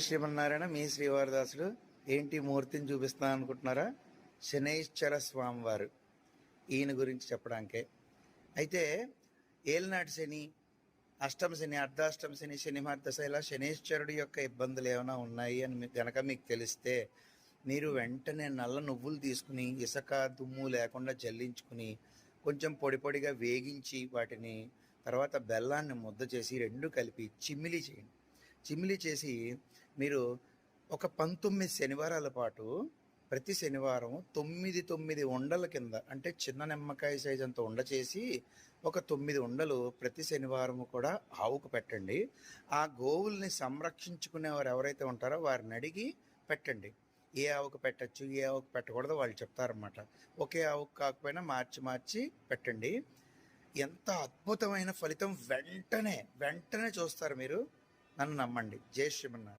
శ్రీమన్నారాయణ మీ శ్రీవారదాసుడు ఏంటి మూర్తిని చూపిస్తా అనుకుంటున్నారా? శనైశ్చర స్వామివారు ఈయన గురించి చెప్పడానికే. అయితే ఏలినాటి శని, అష్టమ శని, అర్ధాష్టమ శని, శని మహాదశ ఇలా శనైశ్చరుడి యొక్క ఇబ్బందులు ఏమైనా ఉన్నాయి అని గనక మీకు తెలిస్తే మీరు వెంటనే నల్ల నువ్వులు తీసుకుని ఇసుక దుమ్ము లేకుండా జల్లించుకుని కొంచెం పొడి పొడిగా వేగించి వాటిని తర్వాత బెల్లాన్ని ముద్ద చేసి రెండు కలిపి చిమ్మిలి చేయండి. చిమ్మిలి చేసి మీరు ఒక 19 శనివారాల పాటు ప్రతి శనివారం 9 ఉండల కింద, అంటే చిన్న నిమ్మకాయ సైజ్ అంత ఉండ చేసి ఒక 9 ఉండలు ప్రతి శనివారం కూడా ఆవుకు పెట్టండి. ఆ గోవుల్ని సంరక్షించుకునేవారు ఎవరైతే ఉంటారో వారిని అడిగి పెట్టండి. ఏ ఆవుకు పెట్టచ్చు, ఏ ఆవుకు పెట్టకూడదో వాళ్ళు చెప్తారన్నమాట. ఒకే ఆవుకు కాకపోయినా మార్చి మార్చి పెట్టండి. ఎంత అద్భుతమైన ఫలితం వెంటనే చూస్తారు మీరు. నన్ను నమ్మండి. జై శ్రీమన్నారాయణ.